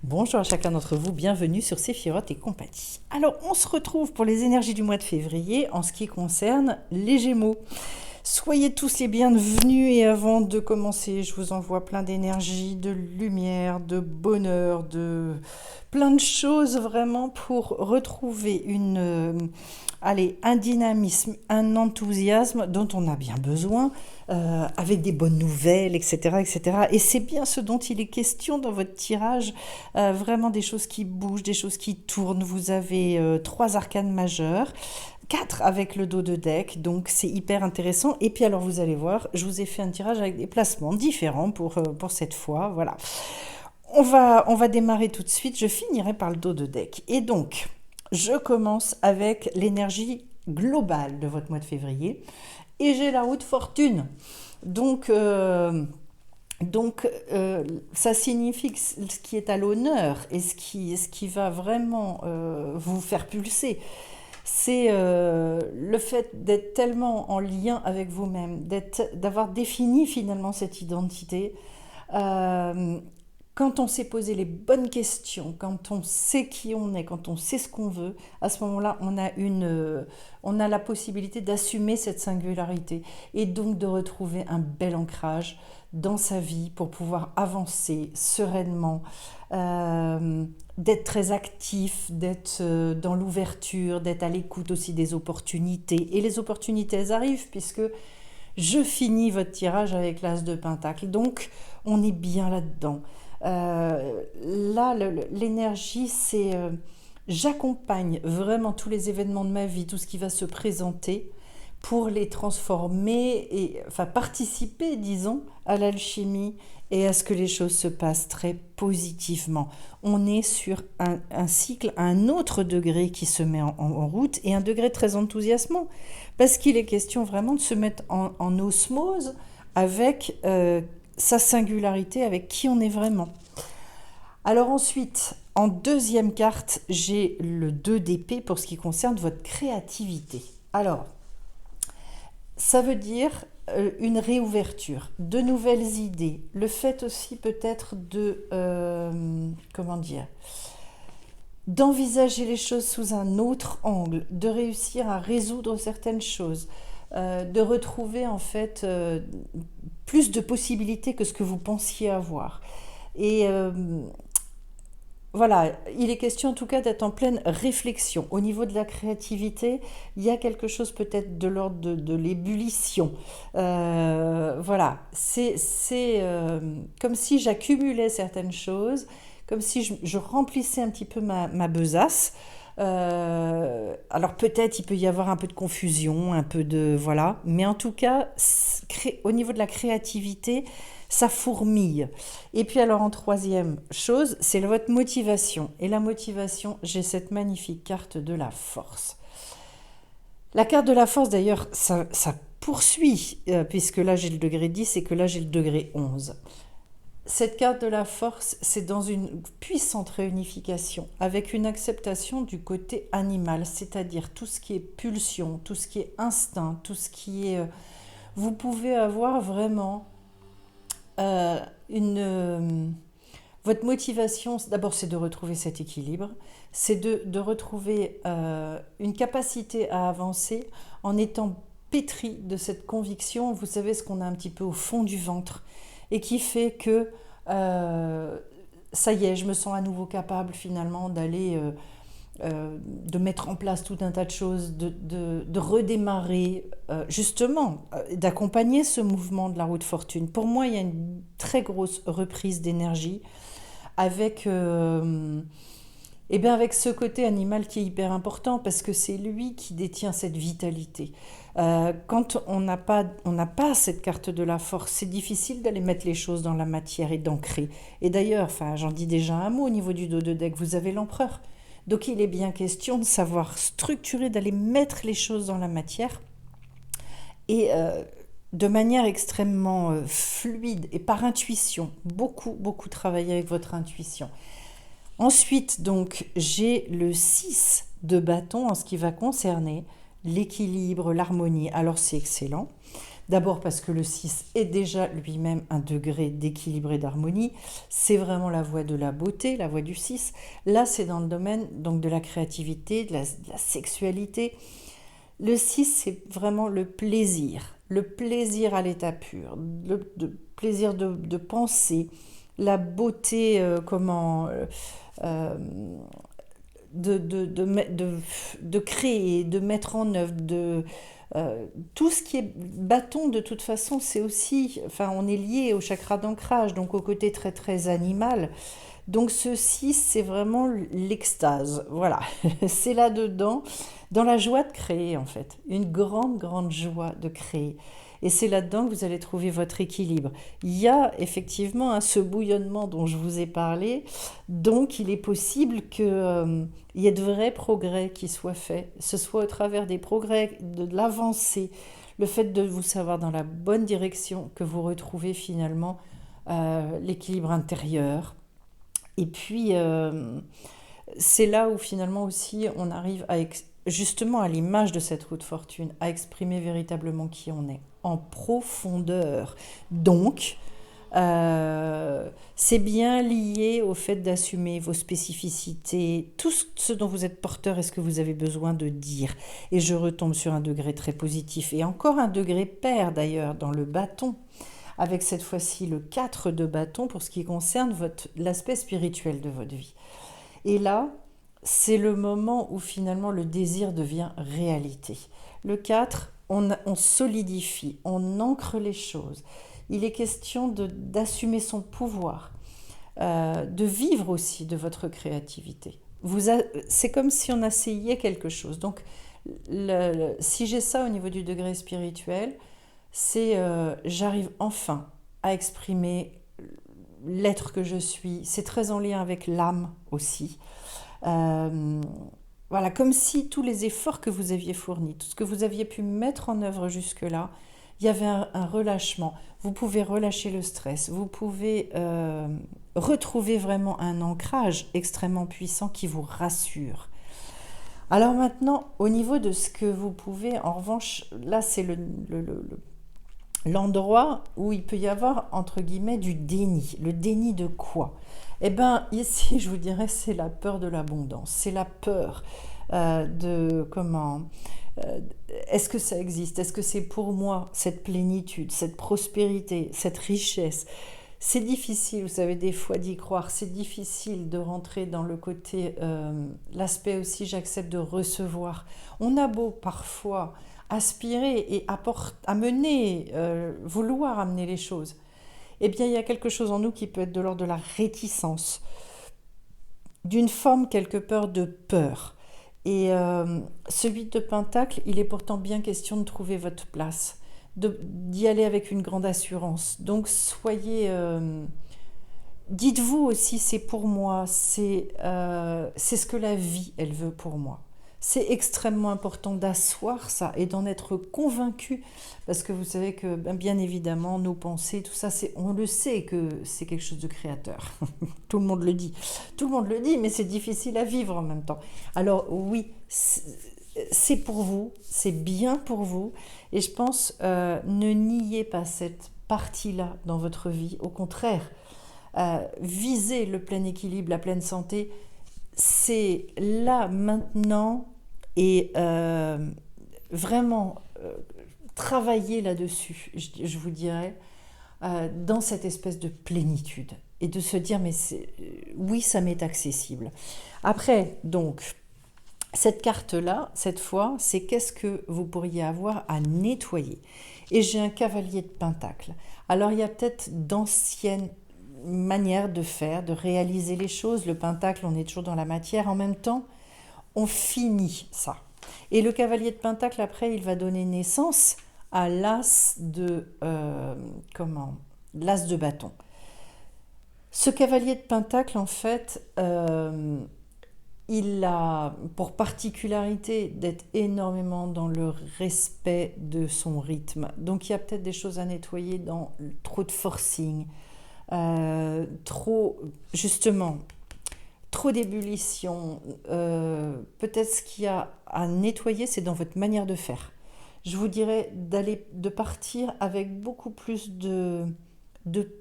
Bonjour à chacun d'entre vous, bienvenue sur Séphiroth et compagnie. Alors, on se retrouve pour les énergies du mois de février en ce qui concerne les Gémeaux. Soyez tous les bienvenus et avant de commencer, je vous envoie plein d'énergie, de lumière, de bonheur, de plein de choses vraiment pour retrouver un dynamisme, un enthousiasme dont on a bien besoin, avec des bonnes nouvelles, etc., etc. Et c'est bien ce dont il est question dans votre tirage, vraiment des choses qui bougent, des choses qui tournent. Vous avez trois arcanes majeures. 4 avec le dos de deck, donc c'est hyper intéressant. Et puis alors vous allez voir, je vous ai fait un tirage avec des placements différents pour cette fois. Voilà. On va démarrer tout de suite, je finirai par le dos de deck. Et donc, je commence avec l'énergie globale de votre mois de février. Et j'ai la roue de fortune. Donc, ça signifie que ce qui est à l'honneur et ce qui va vraiment vous faire pulser, c'est le fait d'être tellement en lien avec vous-même, d'avoir défini finalement cette identité. Euh, Quand on s'est posé les bonnes questions, quand on sait qui on est, quand on sait ce qu'on veut, à ce moment-là, on a la possibilité d'assumer cette singularité et donc de retrouver un bel ancrage dans sa vie pour pouvoir avancer sereinement, euh, d'être très actif, d'être dans l'ouverture, d'être à l'écoute aussi des opportunités. Et les opportunités, elles arrivent puisque je finis votre tirage avec l'as de pentacle. Donc, on est bien là-dedans. Là, l'énergie, c'est j'accompagne vraiment tous les événements de ma vie, tout ce qui va se présenter pour les transformer et enfin participer, disons, à l'alchimie et à ce que les choses se passent très positivement. On est sur un cycle, un autre degré qui se met en route et un degré très enthousiasmant parce qu'il est question vraiment de se mettre en osmose avec sa singularité, avec qui on est vraiment. Alors ensuite, en deuxième carte, j'ai le 2 d'épée pour ce qui concerne votre créativité. Alors, ça veut dire une réouverture, de nouvelles idées, le fait aussi peut-être comment dire, d'envisager les choses sous un autre angle, de réussir à résoudre certaines choses, de retrouver en fait plus de possibilités que ce que vous pensiez avoir. Et voilà, il est question en tout cas d'être en pleine réflexion. Au niveau de la créativité, il y a quelque chose peut-être de l'ordre de l'ébullition. Voilà, c'est comme si j'accumulais certaines choses, comme si je remplissais un petit peu ma besace. Alors peut-être il peut y avoir un peu de confusion, un peu de voilà, mais en tout cas, au niveau de la créativité, ça fourmille. Et puis alors en troisième chose, c'est votre motivation. Et la motivation, j'ai cette magnifique carte de la force. La carte de la force d'ailleurs, ça poursuit, puisque là j'ai le degré 10 et que là j'ai le degré 11. Cette carte de la force, c'est dans une puissante réunification, avec une acceptation du côté animal, c'est-à-dire tout ce qui est pulsion, tout ce qui est instinct, tout ce qui est... Vous pouvez avoir vraiment euh, une... votre motivation, d'abord, c'est de retrouver cet équilibre, c'est de retrouver une capacité à avancer en étant pétri de cette conviction, vous savez, ce qu'on a un petit peu au fond du ventre, et qui fait que euh, ça y est, je me sens à nouveau capable finalement de mettre en place tout un tas de choses, de redémarrer, justement, d'accompagner ce mouvement de la roue de fortune. Pour moi, il y a une très grosse reprise d'énergie avec, avec ce côté animal qui est hyper important parce que c'est lui qui détient cette vitalité. Quand on n'a pas cette carte de la force, c'est difficile d'aller mettre les choses dans la matière et d'ancrer. Et d'ailleurs, enfin, j'en dis déjà un mot au niveau du dos de deck, vous avez l'empereur. Donc il est bien question de savoir structurer, d'aller mettre les choses dans la matière et de manière extrêmement fluide et par intuition. Beaucoup, beaucoup travailler avec votre intuition. Ensuite, donc, j'ai le 6 de bâton en ce qui va concerner l'équilibre, l'harmonie. Alors, c'est excellent. D'abord parce que le 6 est déjà lui-même un degré d'équilibre et d'harmonie. C'est vraiment la voie de la beauté, la voie du 6. Là, c'est dans le domaine donc, de la créativité, de la sexualité. Le 6, c'est vraiment le plaisir à l'état pur, le plaisir de penser, la beauté, euh, de créer, de mettre en œuvre, tout ce qui est bâton, de toute façon, c'est aussi, enfin, on est lié au chakra d'ancrage, donc au côté très très animal. Donc ceci, c'est vraiment l'extase. Voilà, c'est là-dedans, dans la joie de créer en fait. Une grande, grande joie de créer. Et c'est là-dedans que vous allez trouver votre équilibre. Il y a effectivement ce bouillonnement dont je vous ai parlé. Donc il est possible qu'il y ait de vrais progrès qui soient faits. Ce soit au travers des progrès, de l'avancée, le fait de vous savoir dans la bonne direction que vous retrouvez finalement l'équilibre intérieur. Et puis, c'est là où finalement aussi on arrive justement à l'image de cette roue de fortune, à exprimer véritablement qui on est, en profondeur. Donc, c'est bien lié au fait d'assumer vos spécificités, tout ce dont vous êtes porteur et ce que vous avez besoin de dire. Et je retombe sur un degré très positif, et encore un degré pair d'ailleurs dans le bâton, avec cette fois-ci le 4 de bâton pour ce qui concerne l'aspect spirituel de votre vie. Et là, c'est le moment où finalement le désir devient réalité. Le 4, on solidifie, on ancre les choses. Il est question d'assumer son pouvoir, de vivre aussi de votre créativité. C'est comme si on asseyait quelque chose. Donc, si j'ai ça au niveau du degré spirituel, c'est j'arrive enfin à exprimer l'être que je suis. C'est très en lien avec l'âme aussi. Euh, voilà, comme si tous les efforts que vous aviez fournis, tout ce que vous aviez pu mettre en œuvre jusque-là, il y avait un relâchement. Vous pouvez relâcher le stress, vous pouvez retrouver vraiment un ancrage extrêmement puissant qui vous rassure. Alors maintenant, au niveau de ce que vous pouvez, en revanche, là c'est l'endroit où il peut y avoir, entre guillemets, du déni. Le déni de quoi? Eh bien, ici, je vous dirais, c'est la peur de l'abondance. C'est la peur de comment... euh, est-ce que ça existe? Est-ce que c'est pour moi, cette plénitude, cette prospérité, cette richesse? C'est difficile, vous savez, des fois d'y croire. C'est difficile de rentrer dans le côté, l'aspect aussi, j'accepte de recevoir. On a beau parfois aspirer et amener, vouloir amener les choses. Eh bien, il y a quelque chose en nous qui peut être de l'ordre de la réticence, d'une forme quelque part de peur. Et ce 8 de Pentacle, il est pourtant bien question de trouver votre place, d'y aller avec une grande assurance. Donc soyez... dites-vous aussi, c'est pour moi, c'est ce que la vie, elle veut pour moi. C'est extrêmement important d'asseoir ça et d'en être convaincu, parce que vous savez que bien évidemment nos pensées, tout ça, on le sait que c'est quelque chose de créateur. Tout le monde le dit. Tout le monde le dit, mais c'est difficile à vivre en même temps. Alors oui, c'est pour vous, c'est bien pour vous, et je pense, ne niez pas cette partie-là dans votre vie. Au contraire, visez le plein équilibre, la pleine santé, c'est là maintenant, et vraiment travailler là-dessus, je vous dirais, dans cette espèce de plénitude et de se dire mais oui, ça m'est accessible. Après, donc, cette carte-là, cette fois, c'est qu'est-ce que vous pourriez avoir à nettoyer. Et j'ai un cavalier de pentacle. Alors, il y a peut-être d'anciennes manières de faire, de réaliser les choses. Le pentacle, on est toujours dans la matière. En même temps, on finit ça. Et le cavalier de pentacle, après, il va donner naissance à l'as l'as de bâton. Ce cavalier de pentacle, en fait, il a pour particularité d'être énormément dans le respect de son rythme. Donc il y a peut-être des choses à nettoyer dans trop de forcing, justement, trop d'ébullition. Peut-être ce qu'il y a à nettoyer, c'est dans votre manière de faire. Je vous dirais de partir avec beaucoup plus de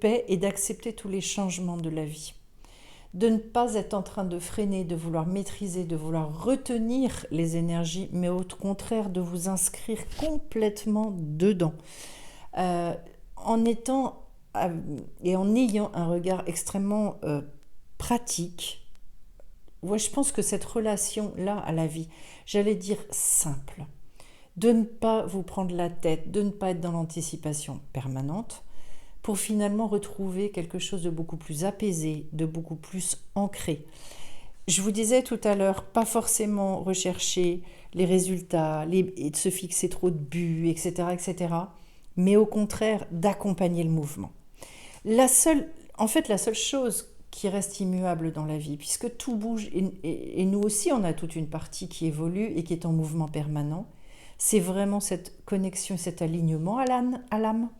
paix et d'accepter tous les changements de la vie. De ne pas être en train de freiner, de vouloir maîtriser, de vouloir retenir les énergies, mais au contraire de vous inscrire complètement dedans. Euh, en étant et en ayant un regard extrêmement pratique, ouais, je pense que cette relation-là à la vie, j'allais dire simple, de ne pas vous prendre la tête, de ne pas être dans l'anticipation permanente, pour finalement retrouver quelque chose de beaucoup plus apaisé, de beaucoup plus ancré. Je vous disais tout à l'heure, pas forcément rechercher les résultats et de se fixer trop de buts, etc., etc., mais au contraire d'accompagner le mouvement. La seule chose qui reste immuable dans la vie, puisque tout bouge, et nous aussi on a toute une partie qui évolue et qui est en mouvement permanent, c'est vraiment cette connexion, cet alignement à l'âme.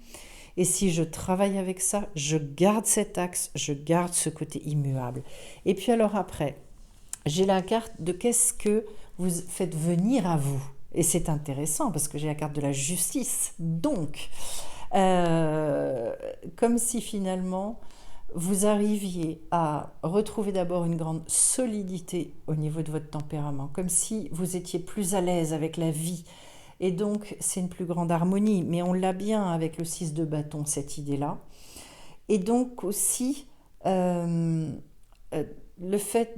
Et si je travaille avec ça, je garde cet axe, je garde ce côté immuable. Et puis alors après, j'ai la carte de qu'est-ce que vous faites venir à vous. Et c'est intéressant parce que j'ai la carte de la justice. Donc, comme si finalement vous arriviez à retrouver d'abord une grande solidité au niveau de votre tempérament, comme si vous étiez plus à l'aise avec la vie. Et donc, c'est une plus grande harmonie, mais on l'a bien avec le 6 de bâton, cette idée-là. Et donc aussi, euh, euh, le fait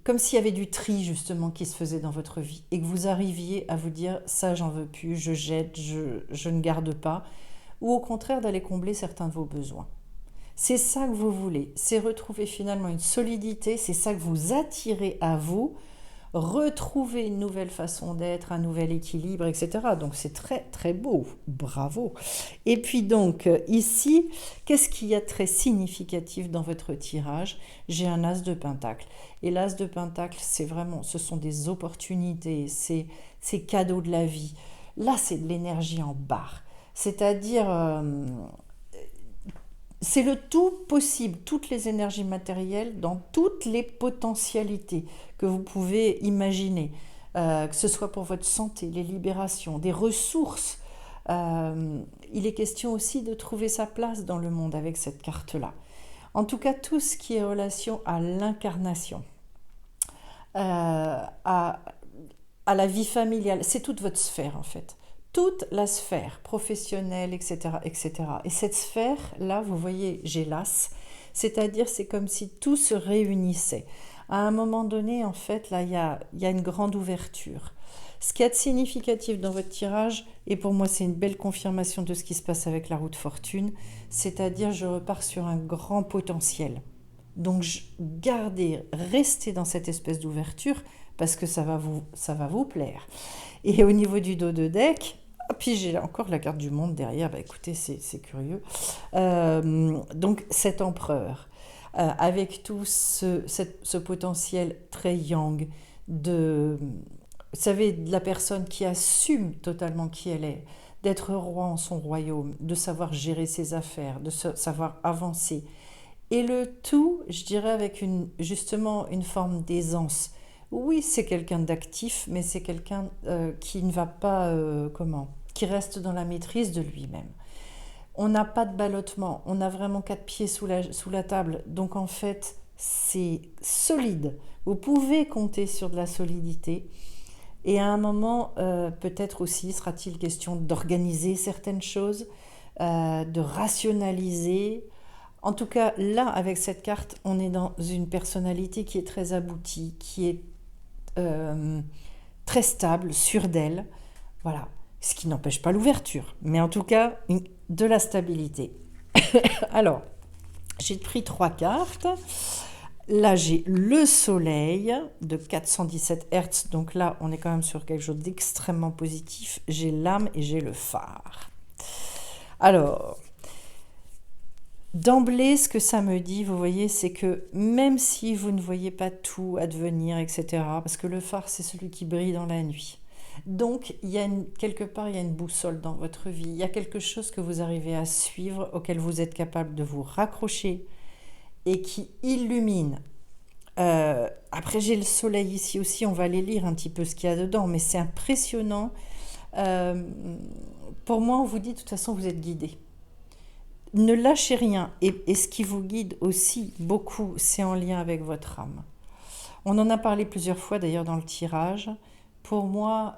comme s'il y avait du tri justement qui se faisait dans votre vie, et que vous arriviez à vous dire, ça j'en veux plus, je jette, je ne garde pas, ou au contraire d'aller combler certains de vos besoins. C'est ça que vous voulez, c'est retrouver finalement une solidité, c'est ça que vous attirez à vous, retrouver une nouvelle façon d'être, un nouvel équilibre, etc. Donc c'est très très beau, bravo. Et puis donc ici, qu'est-ce qu'il y a de très significatif dans votre tirage? J'ai un as de pentacle. Et l'as de pentacle, c'est vraiment, ce sont des opportunités, c'est cadeaux de la vie. Là, c'est de l'énergie en barre. C'est-à-dire, c'est le tout possible, toutes les énergies matérielles dans toutes les potentialités que vous pouvez imaginer, que ce soit pour votre santé, les libérations, des ressources. Il est question aussi de trouver sa place dans le monde avec cette carte-là. En tout cas, tout ce qui est relation à l'incarnation, à la vie familiale, c'est toute votre sphère en fait. Toute la sphère professionnelle, etc., etc. Et cette sphère-là, vous voyez, j'ai l'as, c'est-à-dire c'est comme si tout se réunissait. À un moment donné, en fait, là, il y a une grande ouverture. Ce qui est significatif dans votre tirage, et pour moi c'est une belle confirmation de ce qui se passe avec la roue de fortune, c'est-à-dire je repars sur un grand potentiel. Donc gardez, restez dans cette espèce d'ouverture parce que ça va vous plaire. Et au niveau du dos de deck, puis j'ai encore la carte du monde derrière, bah écoutez, c'est curieux. Donc cet empereur, avec tout ce potentiel très yang, vous savez, de la personne qui assume totalement qui elle est, d'être roi en son royaume, de savoir gérer ses affaires, de savoir avancer. Et le tout, je dirais, avec justement une forme d'aisance. Oui, c'est quelqu'un d'actif, mais c'est quelqu'un qui ne va pas, qui reste dans la maîtrise de lui-même. On n'a pas de ballottement, on a vraiment 4 pieds sous la table. Donc en fait, c'est solide. Vous pouvez compter sur de la solidité. Et à un moment, peut-être aussi sera-t-il question d'organiser certaines choses, de rationaliser. En tout cas, là, avec cette carte, on est dans une personnalité qui est très aboutie, qui est très stable, sûre d'elle. Voilà. Ce qui n'empêche pas l'ouverture, mais en tout cas, de la stabilité. Alors, j'ai pris 3 cartes. Là, j'ai le soleil de 417 Hz. Donc là, on est quand même sur quelque chose d'extrêmement positif. J'ai l'âme et j'ai le phare. Alors, d'emblée, ce que ça me dit, vous voyez, c'est que même si vous ne voyez pas tout advenir, etc., parce que le phare, c'est celui qui brille dans la nuit. Donc, quelque part, il y a une boussole dans votre vie. Il y a quelque chose que vous arrivez à suivre, auquel vous êtes capable de vous raccrocher et qui illumine. Après, j'ai le soleil ici aussi. On va aller lire un petit peu ce qu'il y a dedans, mais c'est impressionnant Euh, pour moi, on vous dit, de toute façon, vous êtes guidé. Ne lâchez rien. Et ce qui vous guide aussi beaucoup, c'est en lien avec votre âme. On en a parlé plusieurs fois d'ailleurs dans le tirage. Pour moi,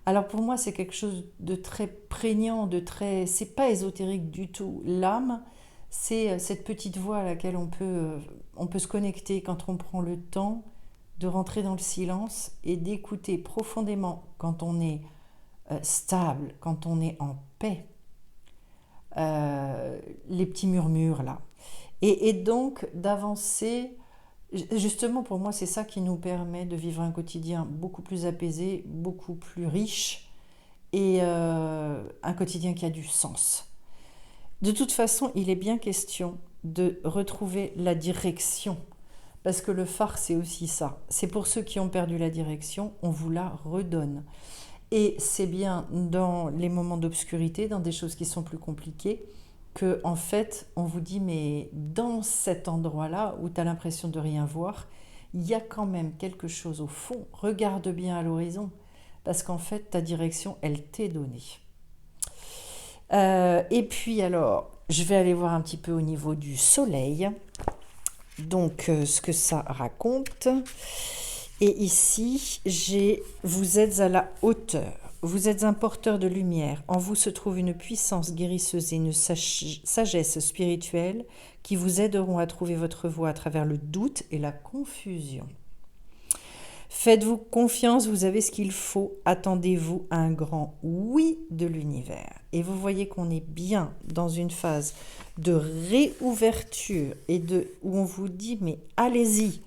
alors pour moi, c'est quelque chose de très prégnant, de très, c'est pas ésotérique du tout. L'âme, c'est cette petite voix à laquelle on peut se connecter quand on prend le temps de rentrer dans le silence et d'écouter profondément quand on est stable, quand on est en paix, les petits murmures là. Et donc d'avancer, justement pour moi c'est ça qui nous permet de vivre un quotidien beaucoup plus apaisé, beaucoup plus riche et un quotidien qui a du sens. De toute façon, il est bien question de retrouver la direction. Parce que le phare, c'est aussi ça. C'est pour ceux qui ont perdu la direction, on vous la redonne. Et c'est bien dans les moments d'obscurité, dans des choses qui sont plus compliquées, que en fait, on vous dit, mais dans cet endroit-là où tu as l'impression de rien voir, il y a quand même quelque chose au fond. Regarde bien à l'horizon, parce qu'en fait, ta direction, elle t'est donnée. Et puis alors, je vais aller voir un petit peu au niveau du soleil. Donc, ce que ça raconte. Et ici, vous êtes à la hauteur. Vous êtes un porteur de lumière. En vous se trouve une puissance guérisseuse et une sagesse spirituelle qui vous aideront à trouver votre voie à travers le doute et la confusion. Faites-vous confiance, vous avez ce qu'il faut. Attendez-vous à un grand oui de l'univers. Et vous voyez qu'on est bien dans une phase de réouverture et où on vous dit, mais allez-y.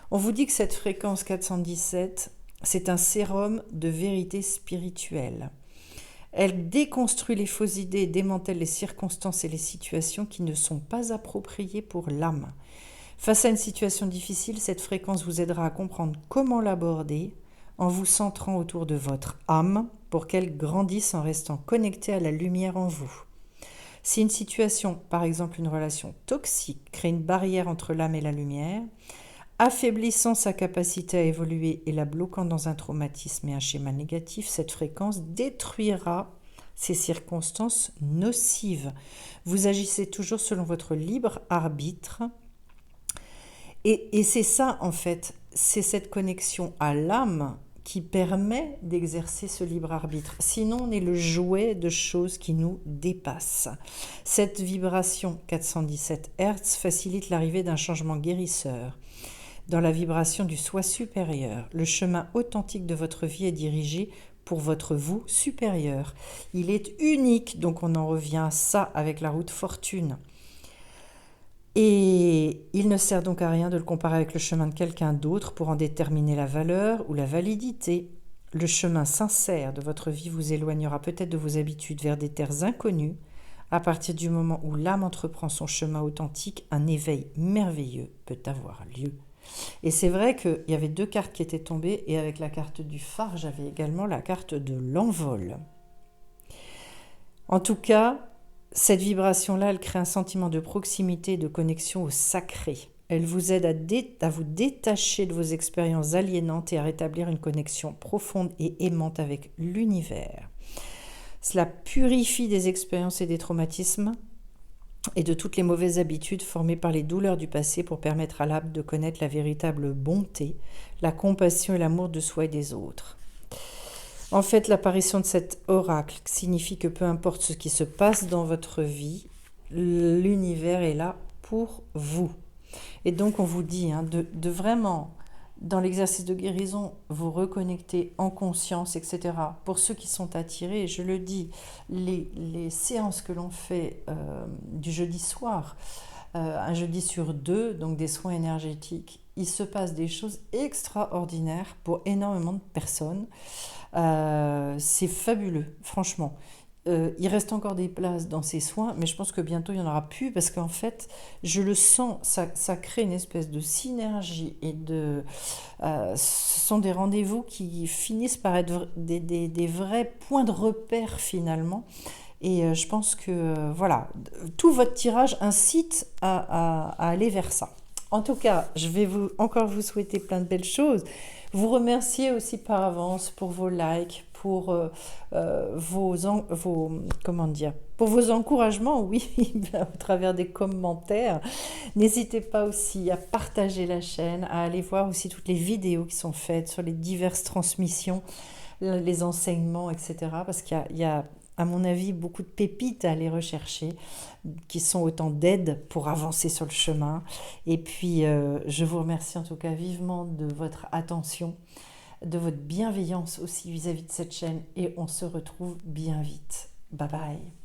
On vous dit que cette fréquence 417, c'est un sérum de vérité spirituelle. Elle déconstruit les fausses idées et démantèle les circonstances et les situations qui ne sont pas appropriées pour l'âme. Face à une situation difficile, cette fréquence vous aidera à comprendre comment l'aborder en vous centrant autour de votre âme pour qu'elle grandisse en restant connectée à la lumière en vous. Si une situation, par exemple une relation toxique, crée une barrière entre l'âme et la lumière, affaiblissant sa capacité à évoluer et la bloquant dans un traumatisme et un schéma négatif, cette fréquence détruira ces circonstances nocives. Vous agissez toujours selon votre libre arbitre. Et c'est ça, en fait, c'est cette connexion à l'âme qui permet d'exercer ce libre arbitre. Sinon, on est le jouet de choses qui nous dépassent. Cette vibration 417 Hz facilite l'arrivée d'un changement guérisseur dans la vibration du soi supérieur. Le chemin authentique de votre vie est dirigé pour votre vous supérieur. Il est unique, donc on en revient à ça avec la route fortune. Et il ne sert donc à rien de le comparer avec le chemin de quelqu'un d'autre pour en déterminer la valeur ou la validité. Le chemin sincère de votre vie vous éloignera peut-être de vos habitudes vers des terres inconnues. À partir du moment où l'âme entreprend son chemin authentique, un éveil merveilleux peut avoir lieu. Et c'est vrai qu'il y avait deux cartes qui étaient tombées, et avec la carte du phare, j'avais également la carte de l'envol. En tout cas, cette vibration-là, elle crée un sentiment de proximité et de connexion au sacré. Elle vous aide à vous détacher de vos expériences aliénantes et à rétablir une connexion profonde et aimante avec l'univers. Cela purifie des expériences et des traumatismes et de toutes les mauvaises habitudes formées par les douleurs du passé pour permettre à l'âme de connaître la véritable bonté, la compassion et l'amour de soi et des autres. En fait, l'apparition de cet oracle signifie que peu importe ce qui se passe dans votre vie, l'univers est là pour vous. Et donc on vous dit de vraiment, dans l'exercice de guérison, vous reconnecter en conscience, etc. Pour ceux qui sont attirés, je le dis, les séances que l'on fait du jeudi soir, un jeudi sur 2, donc des soins énergétiques, il se passe des choses extraordinaires pour énormément de personnes. C'est fabuleux, franchement. Il reste encore des places dans ces soins, mais je pense que bientôt il n'y en aura plus parce qu'en fait, je le sens, ça crée une espèce de synergie et ce sont des rendez-vous qui finissent par être des vrais points de repère finalement. Et je pense que voilà, tout votre tirage incite à aller vers ça. En tout cas, je vais encore vous souhaiter plein de belles choses. Vous remercier aussi par avance pour vos likes, pour comment dire, pour vos encouragements, oui, au travers des commentaires. N'hésitez pas aussi à partager la chaîne, à aller voir aussi toutes les vidéos qui sont faites sur les diverses transmissions, les enseignements, etc. Parce qu'il y a, à mon avis, beaucoup de pépites à aller rechercher, qui sont autant d'aides pour avancer sur le chemin. Et puis, je vous remercie en tout cas vivement de votre attention, de votre bienveillance aussi vis-à-vis de cette chaîne. Et on se retrouve bien vite. Bye bye.